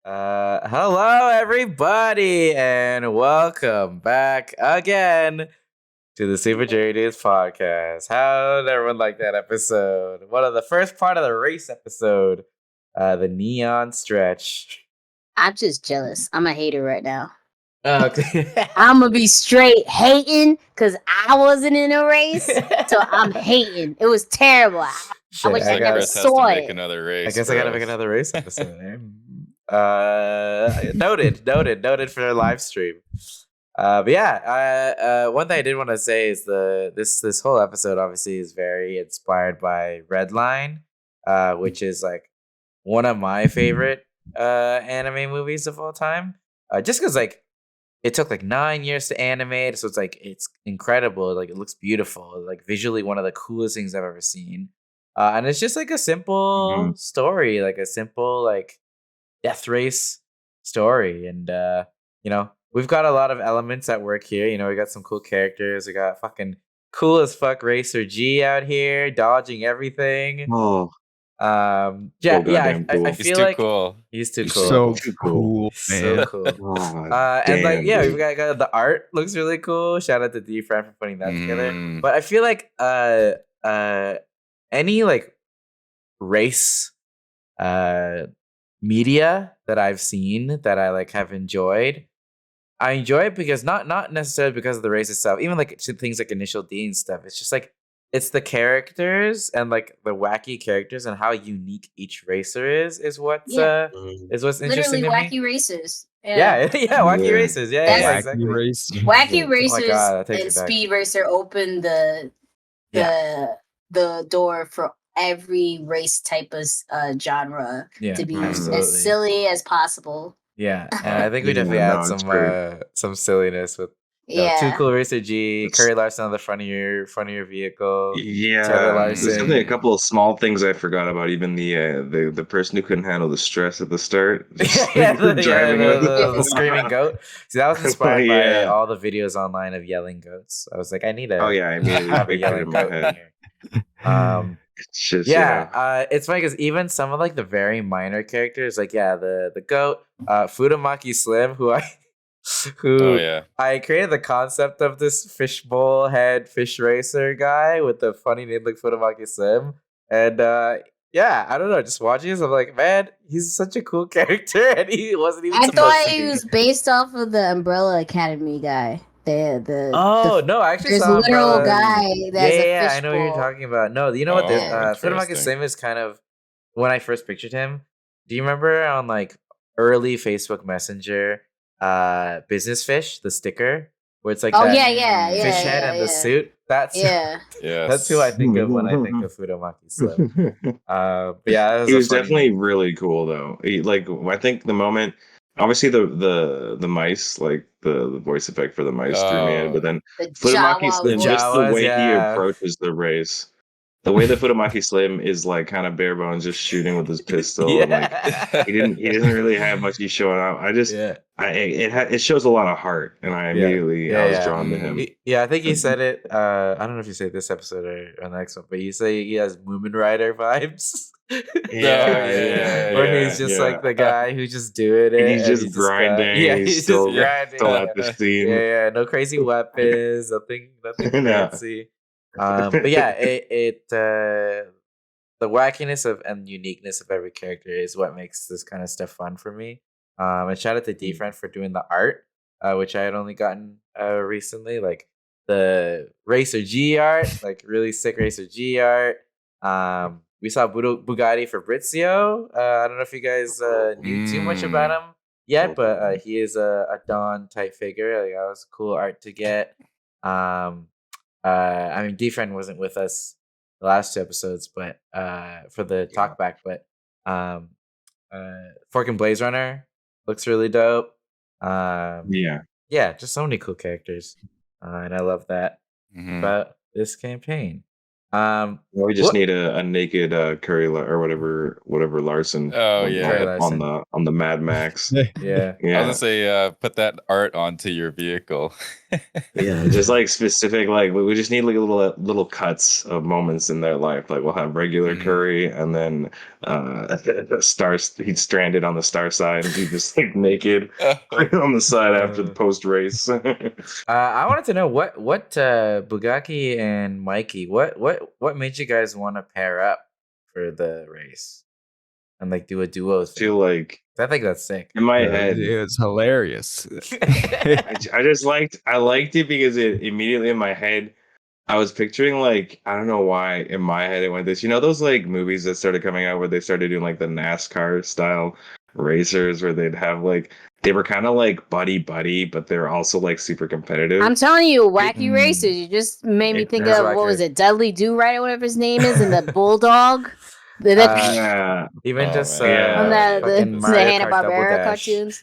Hello everybody, and welcome back again to the Super Jaded podcast. How did everyone like that episode? One of the first part of the race episode, the neon stretch. I'm just jealous. I'm a hater right now. Okay. I'm gonna be straight hating because I wasn't in a race, so I'm hating. It was terrible. I wish I never saw it. Another race. I guess I gotta make another race episode. Noted for the live stream. But yeah, one thing I did want to say is this whole episode obviously is very inspired by Redline, which is like one of my favorite anime movies of all time. Just because like it took like 9 years to animate, so it's incredible. Like it looks beautiful, like visually one of the coolest things I've ever seen. And it's just like a simple story, like a simple like death race story, and we've got a lot of elements at work here. We got some cool characters. We got fucking cool as fuck Racer G out here dodging everything. Oh, I feel like cool. He's too cool. So cool, man. So cool. And like, we've got the art looks really cool. Shout out to D Fran for putting that together. But I feel like any like race media that I've seen that I like have enjoyed, I enjoy it because not necessarily because of the race itself, even like things like Initial D and stuff. It's just like it's the characters and like the wacky characters and how unique each racer is what's interesting. Literally to wacky me. racers. Wacky racers. Yeah, exactly. Wacky racers and Speed Racer opened the door for every race type of genre to be as silly as possible. Yeah, and I think we definitely had some silliness with Too Cool Racer G, Curry Larson on the front of your vehicle. Yeah, there's something, a couple of small things I forgot about. Even the person who couldn't handle the stress at the start, the screaming goat. See, that was inspired by all the videos online of yelling goats. I was like, I need to. I immediately have a yelling goat in here. It's just, it's funny because even some of like the very minor characters, like the goat, Futamaki Slim, who I created the concept of this fishbowl head fish racer guy with the funny name like Futamaki Slim, and I don't know, just watching this, I'm like, man, he's such a cool character, and he wasn't even. I thought he was based off of the Umbrella Academy guy. No, I actually saw a literal guy. I know what you're talking about. No, you know what? Futamaki Slim is kind of when I first pictured him. Do you remember on like early Facebook Messenger, Business Fish, the sticker where it's like fish head and the suit? That's that's who I think of when I think of Futamaki Slim. But he was definitely really cool though. I think the moment. Obviously, the mice, like the voice effect for the mice threw me in, but then Futamaki Slim, just the way he approaches the race, the way that Futamaki Slim is like kind of bare bones, just shooting with his pistol. And, like, he didn't really have much. He's showing up. It shows a lot of heart, and I immediately I was drawn to him. I think he said it. I don't know if you say this episode or the next one, but you say he has Moomin Rider vibes. Where he's just like the guy who's just doing it. And he's just grinding. He's still grinding. Still at the scene. No crazy weapons, nothing fancy. But the wackiness of and uniqueness of every character is what makes this kind of stuff fun for me. And shout out to D Friend for doing the art, which I had only gotten recently, like the Racer G art, like really sick Racer G art. We saw Bugatti Fabrizio. I don't know if you guys knew too much about him yet, but he is a Dawn type figure. Like, that was cool art to get. I mean, D-Friend wasn't with us the last 2 episodes, but for the Talkback, but Fork and Blaze Runner looks really dope. Just so many cool characters, and I love that about this campaign. We just need a naked Curry or whatever Larson. Oh yeah, on the Mad Max. Yeah. I was gonna say, put that art onto your vehicle. Yeah, just like specific, like we just need like little cuts of moments in their life. Like we'll have regular Curry, and then he's stranded on the star side, and he's just like naked on the side after the post race. I wanted to know what Bugaki and Mikey, what made you guys want to pair up for the race and like do a duo thing? I feel like I think that's sick. In my head, it's hilarious. I liked it because it immediately in my head, I was picturing like, I don't know why in my head it went this. You know those like movies that started coming out where they started doing like the NASCAR style racers where they'd have like they were kind of like buddy, but they're also like super competitive. I'm telling you, Wacky Racers. You just made me think of what was it, Dudley Do-Right or whatever his name is, and the Bulldog. Even from the Hanna-Barbera cartoons.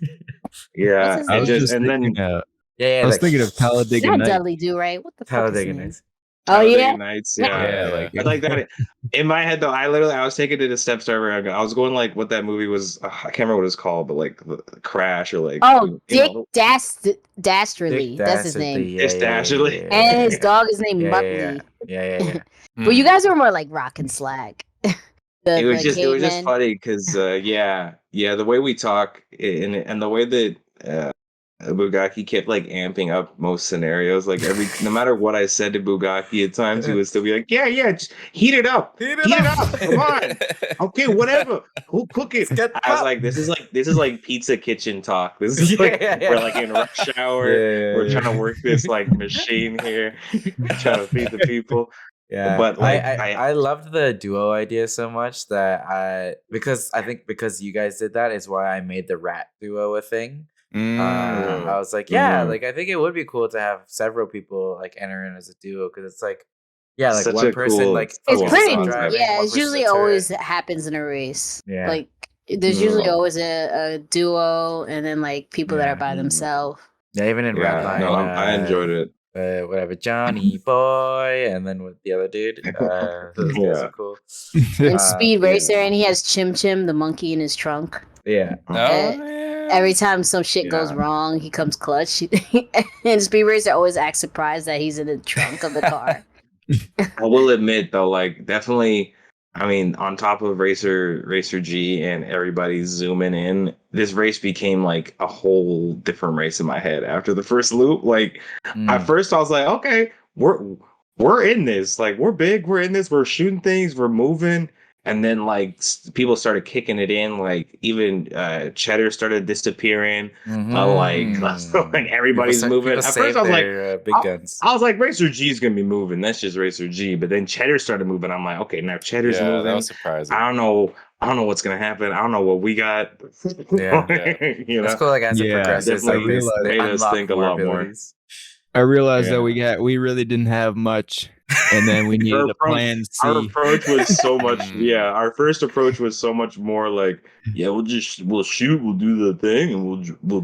Yeah, I was thinking of Talladega Nights. Not Dudley Do-Right. What the fuck is Nights? Oh yeah, Nights. Yeah. I like that. In my head though, I was taking it a step further. I was going like what that movie was. I can't remember what it was called, but like the Crash or like Dick Dastardly. That's his name. Dick Dastardly, and his dog is named Muttley. Yeah. But you guys were more like Rock and Slag. It was just funny because the way we talk and the way that Bugaki kept like amping up most scenarios. Like no matter what I said to Bugaki at times, he would still be like, yeah, just heat it up. Heat it up. Come on. Okay, whatever. Who'll cook it? I was like, this is like pizza kitchen talk. This is like we're like in rush hour. We're trying to work this like machine here, trying to feed the people. Yeah, but like, I loved the duo idea so much that because you guys did that is why I made the rat duo a thing. I was like, like I think it would be cool to have several people like enter in as a duo because it's like, like such one person cool, like it's pretty. driving, it's usually always happens in a race. Yeah, like there's usually always a duo and then like people that are by themselves. Yeah, even in Redline. No, I enjoyed it. Whatever, Johnny Boy, and then with the other dude, those guys are cool. And Speed Racer, and he has Chim Chim, the monkey, in his trunk. Yeah. Every time some shit goes wrong, he comes clutch. And Speed Racer always acts surprised that he's in the trunk of the car. I will admit though, like definitely. I mean, on top of Racer G and everybody zooming in, this race became like a whole different race in my head after the first loop. Like at first I was like, okay, we're in this. Like we're big, we're in this, we're shooting things, we're moving. And then like people started kicking it in, like even Cheddar started disappearing. Like everybody's moving. At first I was like, big guns. I was like, Racer G is gonna be moving. That's just Racer G. But then Cheddar started moving. I'm like, okay, now Cheddar's moving. That was surprising. I don't know what's gonna happen. I don't know what we got. Yeah. You know, it's cool. Like as it progresses, like they made us think a lot more. I realized that we really didn't have much, and then we needed a plan C. Our approach was so much. Our first approach was so much more like, we'll shoot, we'll do the thing, and we'll shoot. We'll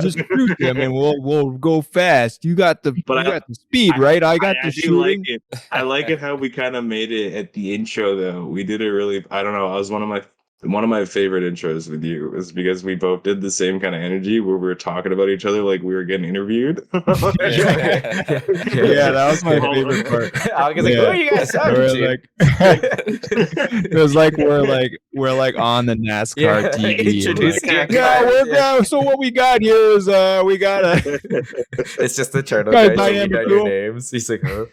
just shoot them, and we'll go fast. You got the speed, right? I got the shooting. I like it how we kind of made it at the intro though. We did it really. I don't know. I was one of my favorite intros with you was because we both did the same kind of energy where we were talking about each other like we were getting interviewed. That was my favorite part. I was like, "Who are you guys talking to?" It was like we're on the NASCAR TV. So what we got here is we got It's just the turtle guys writing down your names. He's like, "Huh."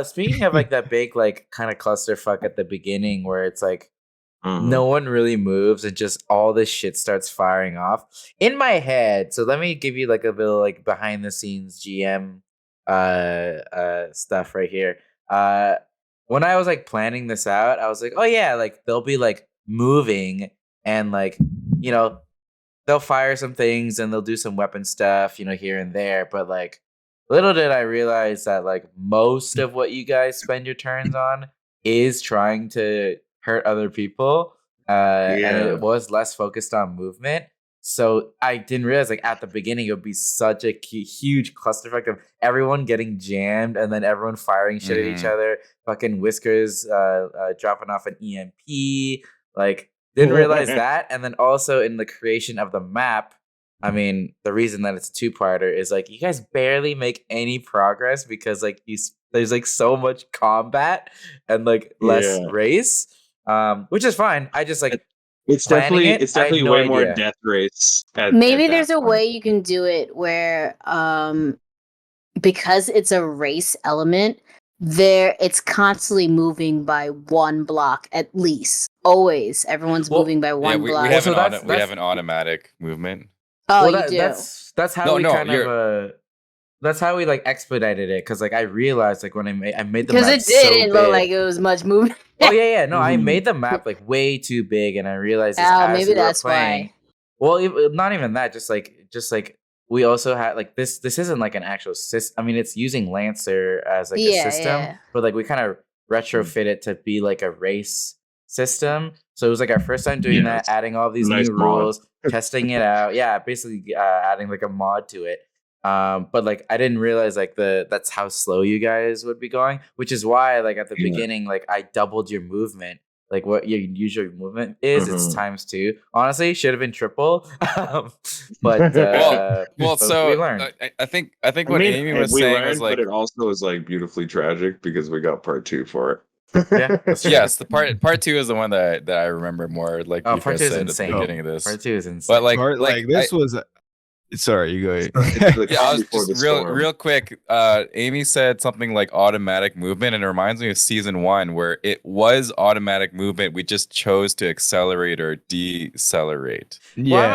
Speaking of like that big like kind of clusterfuck at the beginning where it's like no one really moves and just all this shit starts firing off in my head. So let me give you like a little like behind the scenes GM stuff right here. When I was like planning this out, I was like, oh yeah, like they'll be like moving and like, you know, they'll fire some things and they'll do some weapon stuff, you know, here and there, but like little did I realize that like most of what you guys spend your turns on is trying to hurt other people. And it was less focused on movement. so I didn't realize like at the beginning it would be such a huge clusterfuck of everyone getting jammed and then everyone firing shit at each other. Fucking Whiskers dropping off an EMP. Like didn't realize that. And then also in the creation of the map, I mean, the reason that it's a two-parter is like you guys barely make any progress because like there's like so much combat and like less race, which is fine. I just like it's definitely way more death race. Maybe there's a way you can do it where because it's a race element, it's constantly moving by one block at least. Always, everyone's moving by one block. We have an automatic movement. Oh, you do. That's how that's how we like expedited it because like I realized like when I made the map because it didn't look like it was much movement. Oh yeah. No, I made the map like way too big, and I realized maybe that's why. Well, not even that. Just like we also had like this. This isn't like an actual system. I mean, it's using Lancer as like a system, but like we kind of retrofit it to be like a race system. So it was like our first time doing that, adding all these new rules, testing it out. Yeah, basically adding like a mod to it. But like I didn't realize like that's how slow you guys would be going, which is why like at the beginning like I doubled your movement. Like what your usual movement is, it's times 2. Honestly, should have been triple. But so we learned. I think what Amy was saying was like, but it also is like beautifully tragic because we got part 2 for it. Yes, the part 2 is the one that I remember more. Like you guys said at the beginning of this. Part 2 is insane. But like this was. Sorry, you go ahead. I was just real quick. Amy said something like automatic movement, and it reminds me of season 1 where it was automatic movement. We just chose to accelerate or decelerate. Yeah, well,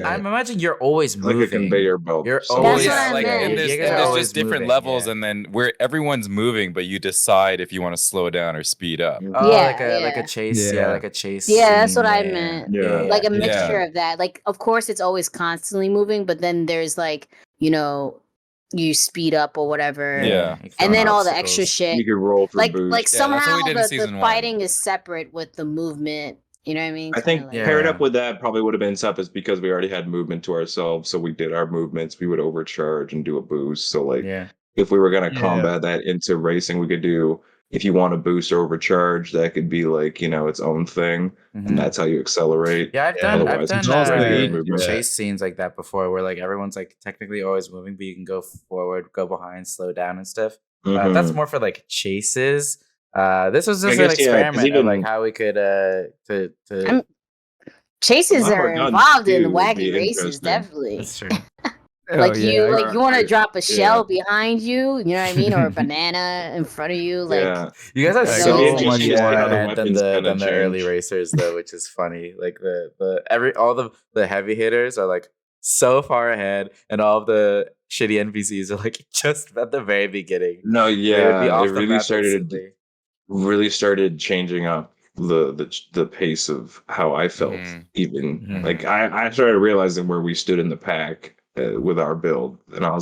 I'm imagining you're always moving. Like a conveyor belt. You're always like, and there's just different levels, and then where everyone's moving, but you decide if you want to slow down or speed up. Oh, like a chase. Yeah, like a chase. Yeah, that's what I meant. Yeah. Like a mixture of that. Like, of course, it's always constantly moving. But then there's like, you speed up or whatever. Yeah. And then all the extra shit. You can roll for like boost. like somehow the fighting is separate with the movement. You know what I mean? I think paired up with that probably would have been tough is because we already had movement to ourselves. So we did our movements. We would overcharge and do a boost. So like if we were going to combat that into racing, we could do, if you want to boost or overcharge, that could be like, its own thing. And that's how you accelerate. Yeah, I've done chase scenes like that before where like everyone's like technically always moving, but you can go forward, go behind, slow down and stuff. That's more for like chases. This was just an experiment of like how we could chases are involved in wacky races, definitely. That's true. You want to drop a shell behind you, you know what I mean, or a banana in front of you, like you guys are so much more ahead than the early racers though, which is funny. Like all the heavy hitters are like so far ahead, and all of the shitty NPCs are like just at the very beginning. No, it really started changing up the pace of how I felt. Even like I started realizing where we stood in the pack with our build, and I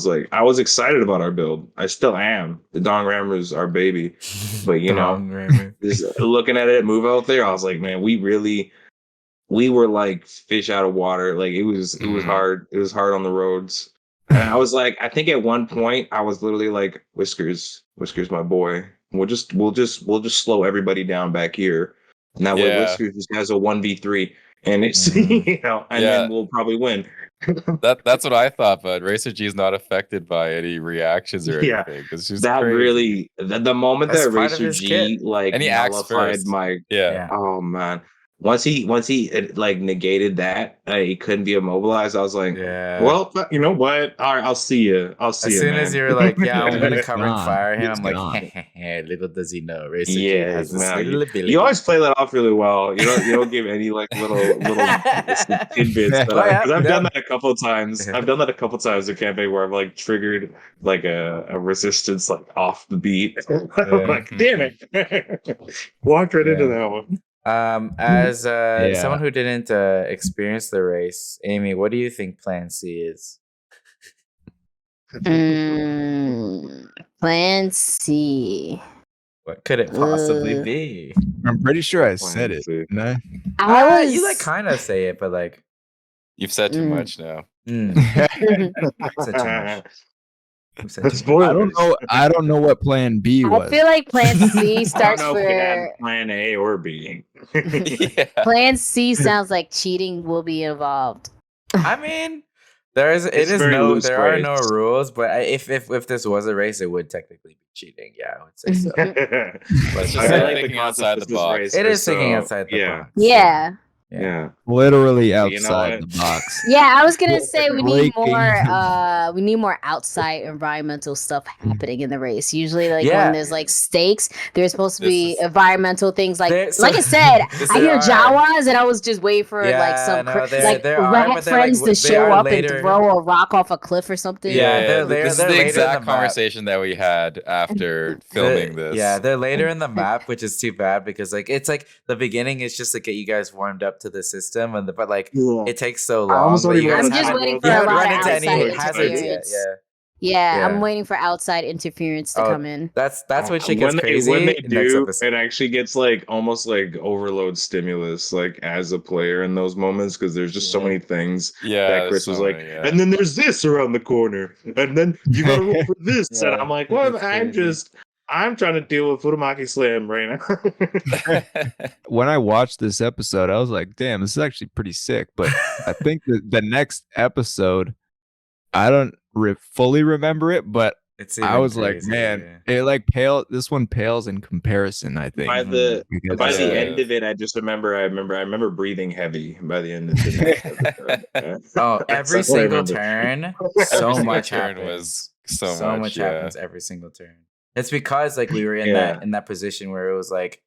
was excited about our build. I still am. The Dong Rammer's our baby, but just looking at it move out there, I was like, man, we were like fish out of water. Like it was hard. It was hard on the roads. And I was like, I think at one point I was literally like, Whiskers, my boy. We'll just slow everybody down back here, and that way Whiskers just has a 1v3, and it's then we'll probably win. That's what I thought, but Racer G is not affected by any reactions or anything. It's just that crazy. Really the moment that Racer G kit. like and he nullified my oh man. Once he like negated that, he couldn't be immobilized. I was like, well, you know what? All right, I'll see you. As soon as you're like, I'm gonna cover and fire him, I'm like, little does he know, Racer G has this little ability. You always play that off really well. You don't give any like little tidbits. Because I've done that a couple of times. I've done that a couple of times in campaign where I've like triggered like a resistance like off the beat. I'm like, damn it, walked right into that one. As someone who didn't experience the race, Amy, what do you think Plan C is? Plan C. What could it possibly be? I'm pretty sure I said it. No? You like kind of say it, but like You've said too much now. Said too much. I don't know what Plan B was. I feel like Plan C starts for Plan A or B. Plan C sounds like cheating will be involved. I mean, there are no rules, but if this was a race, it would technically be cheating. Yeah, I would say so. Let's just say thinking outside the box. It is thinking outside the box. Yeah. Literally outside the box. Yeah, I was gonna say we need more outside environmental stuff happening in the race. Usually, like when there's like stakes, there's supposed to be environmental things. Like I said, I hear Jawas, and I was just waiting for rat friends to show up and throw a rock off a cliff or something. This is the exact conversation that we had after filming this. Yeah, they're later in the map, which is too bad because like it's like the beginning is just to get you guys warmed up to the system, but it takes so long. I'm just waiting for a lot of outside interference. I'm waiting for outside interference to come in. That's when shit gets crazy. When they do, it actually gets like almost like overload stimulus, like as a player in those moments, because there's just so many things that Chris was like, and then there's this around the corner, and then you gotta roll for this, and I'm like, well, I'm trying to deal with Futamaki Slam right now. When I watched this episode, I was like, damn, this is actually pretty sick. But I think the next episode, I don't fully remember it, but I was crazy, like, man, it like this one pales in comparison, I think. By the end of it, I remember breathing heavy by the end of the episode. Every single turn, so much happens. So much happens every single turn. It's because like we were in that position where it was like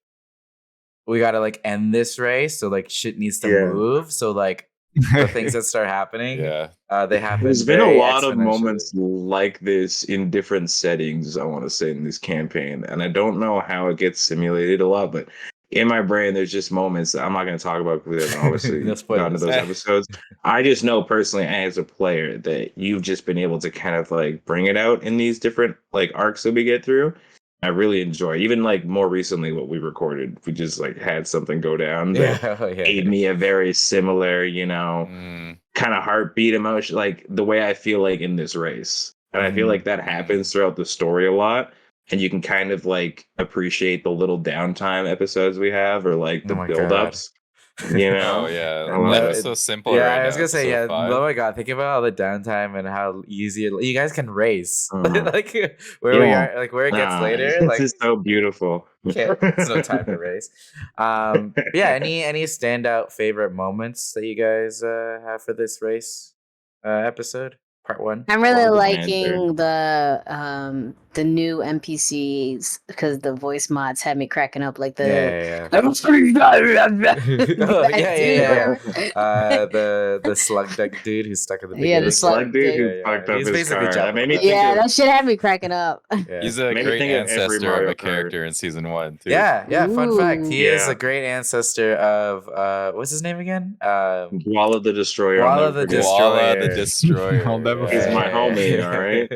we gotta like end this race, so like shit needs to move. So like the things that start happening, they happen. There's been a lot of moments like this in different settings, I want to say, in this campaign, and I don't know how it gets simulated a lot, but in my brain, there's just moments that I'm not going to talk about because obviously gone to those episodes. I just know personally as a player that you've just been able to kind of like bring it out in these different like arcs that we get through. I really enjoy even like more recently what we recorded. We just like had something go down that gave me a very similar, kind of heartbeat emotion, like the way I feel like in this race. And I feel like that happens throughout the story a lot. And you can kind of like appreciate the little downtime episodes we have, or like the build-ups. That's so simple. Yeah, I was gonna say, oh my god, think about all the downtime and how easy you guys can race. Like where we are, like where it gets later. Like this is so beautiful. It's no time to race. Any standout favorite moments that you guys have for this race episode? Part 1. I'm really liking the new NPCs because the voice mods had me cracking up. Like the the slug duck dude who's stuck in the beginning. The slug dude who fucked up his car. That shit had me cracking up. He's a great ancestor of a character in season 1 too. Fun fact, he is a great ancestor of what's his name again? Guala the Destroyer. Guala the Destroyer. I'll never He's my homie, all right?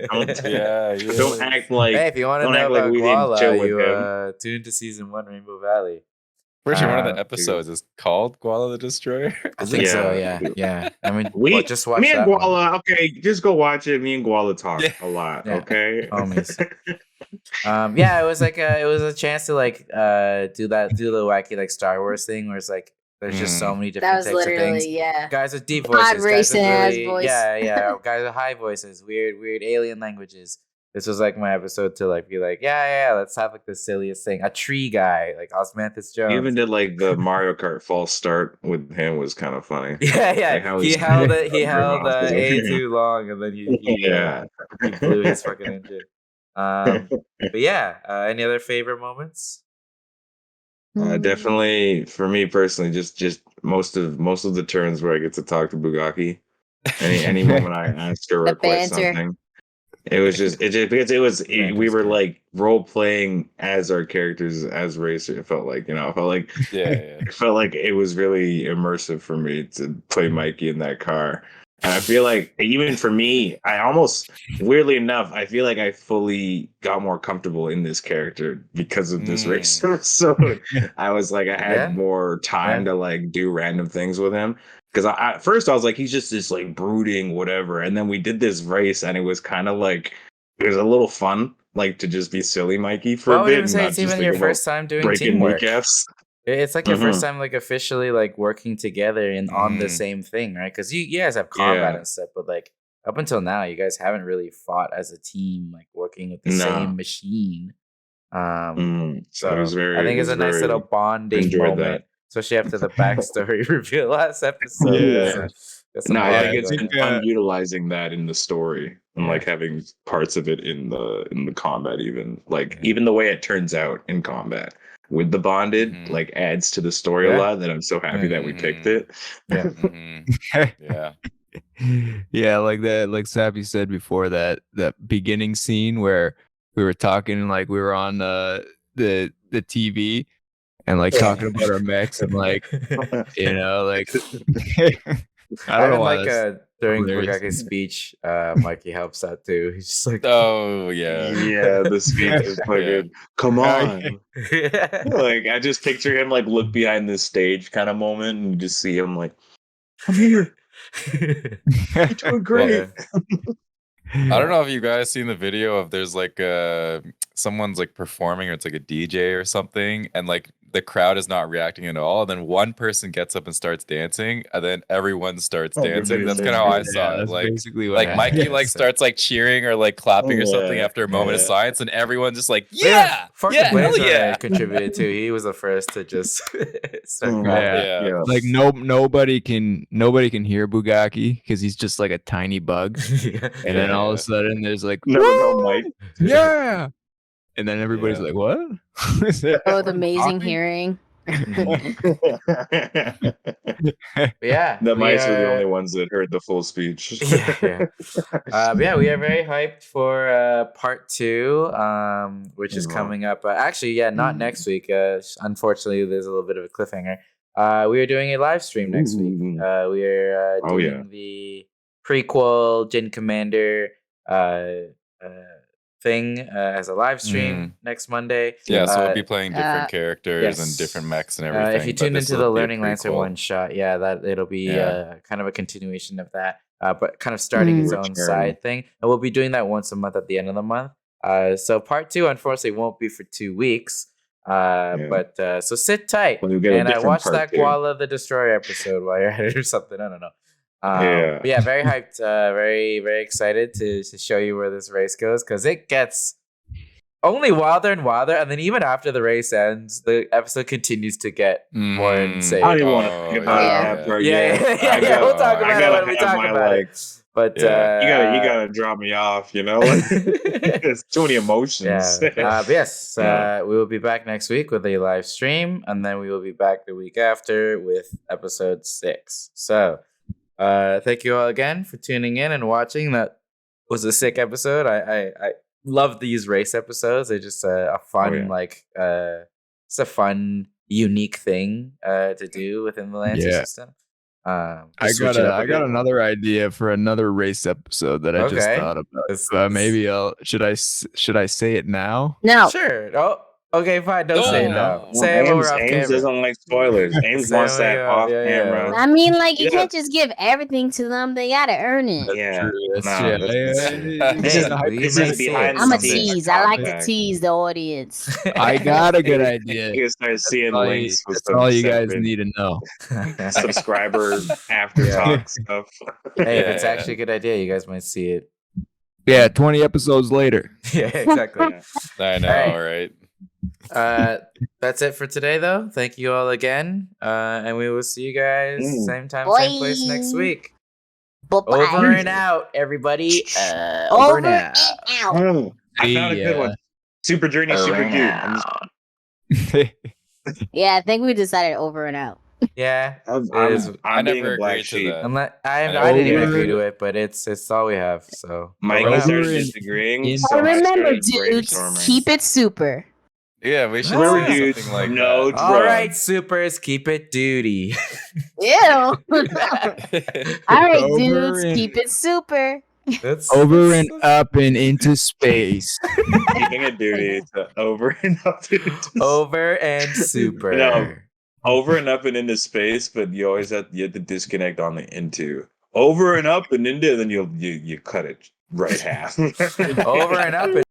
Don't act like. Hey, if you want to know about Guala, you tune to season 1 Rainbow Valley. Pretty sure one of the episodes is called Guala the Destroyer. I think so. Yeah. I mean, just watch me and Guala. One. Okay, just go watch it. Me and Guala talk a lot. Okay, homies. It was like it was a chance to like do the wacky like Star Wars thing where it's like there's just so many different types of things. Guys with deep voices, guys with voice. Guys with high voices, weird alien languages. This was like my episode to like be like, let's have like the silliest thing. A tree guy, like Osmanthus Jones. You even did like the Mario Kart false start with him was kind of funny. Like he held A too long and then he blew his fucking engine. Any other favorite moments? Definitely for me personally, just most of the turns where I get to talk to Bugaki. Any moment I ask or request something. It was just because we were like role playing as our characters as racer. It felt like it felt like it was really immersive for me to play Mikey in that car. And I feel like even for me, I almost weirdly enough, I feel like I fully got more comfortable in this character because of this racer. So I was like, I had more time to like do random things with him. Because at first I was like, he's just this like brooding whatever, and then we did this race, and it was kind of like it was a little fun, like to just be silly Mikey for a bit. And say it's even your first time doing teamwork. Kneecaps. It's like your first time like officially like working together and on the same thing, right? Because you guys have combat and stuff, but like up until now, you guys haven't really fought as a team, like working with the same machine. So it was I think it's a nice little bonding moment, especially after the backstory reveal last episode. Yeah. No, I think it's been fun utilizing that in the story and like having parts of it in the combat, even like even the way it turns out in combat with the bonded like adds to the story a lot. That I'm so happy that we picked it. Yeah, like that, like Sappy said before, that beginning scene where we were talking, like we were on the TV and like talking about our mechs and like like I don't know why. Like during Bugaki's speech, Mikey helps out too. He's just like, oh yeah, the speech is fucking. Come on, like I just picture him like look behind the stage kind of moment and just see him like, I'm here. You're doing great. I don't know if you guys seen the video of there's like someone's like performing, or it's like a DJ or something, and like the crowd is not reacting at all. And then one person gets up and starts dancing, and then everyone starts dancing. That's kind of how I saw it. Like basically like Mikey like starts like cheering or like clapping or something after a moment of silence, and everyone just like hell yeah, contributed to. He was the first to just start like nobody can hear Bugaki because he's just like a tiny bug, and then all of a sudden there's like no mic. Yeah. And then everybody's like, "What?" The amazing hearing. The mice are the only ones that heard the full speech. We are very hyped for part 2, which is coming up. Actually, not next week. Unfortunately, there's a little bit of a cliffhanger. We are doing a live stream next week. We are doing the prequel Jin Commander thing as a live stream next Monday. So we'll be playing different characters and different mechs and everything. If you tune into the Learning Lancer one shot, that it'll be kind of a continuation of that, but kind of starting its own side thing. And we'll be doing that once a month at the end of the month. So part 2, unfortunately, won't be for 2 weeks. But so sit tight and watch that Koala the Destroyer episode while you're at it or something. I don't know. But very hyped, very, very excited to show you where this race goes, because it gets only wilder and wilder, and then even after the race ends, the episode continues to get more insane. I don't even want to think about that. We'll talk about it when we talk about it. But you gotta drop me off, like, it's too many emotions. But yes, we will be back next week with a live stream, and then we will be back the week after with episode 6. So thank you all again for tuning in and watching. That was a sick episode. I love these race episodes. They're just a fun it's a fun, unique thing to do within the Lancer system. I got another idea for another race episode that I just thought about. Maybe should I say it now? No. Sure. Oh, okay, fine. Don't say it now. Say it when we're off camera. Ames doesn't like spoilers. Ames wants that off camera. I mean, like, you can't just give everything to them. They gotta earn it. This is behind I'm a tease. I like to tease the audience. I got a good idea. You start seeing links. That's all you guys need to know. Subscriber after talk stuff. Hey, if it's actually a good idea, you guys might see it. Yeah, 20 episodes later. Yeah, exactly. I know, right? That's it for today, though. Thank you all again, and we will see you guys same time, same place next week. Bye-bye. Over and out, everybody. Over and out. I found a good one. Super Journey, Super Cute. Yeah, I think we decided over and out. Yeah, I never agreed to that. I didn't even agree to it, but it's all we have. So Mike started disagreeing. Remember, dudes, keep it super. Yeah, we should do something like no that. All right, supers, keep it duty. Ew. All right, dudes, keep it super. Over and up and into space. Keeping it duty to over and up. Over and super. No. over and up and into space, but you always have to disconnect on the into. Over and up and into, then you cut it right half. Over and up and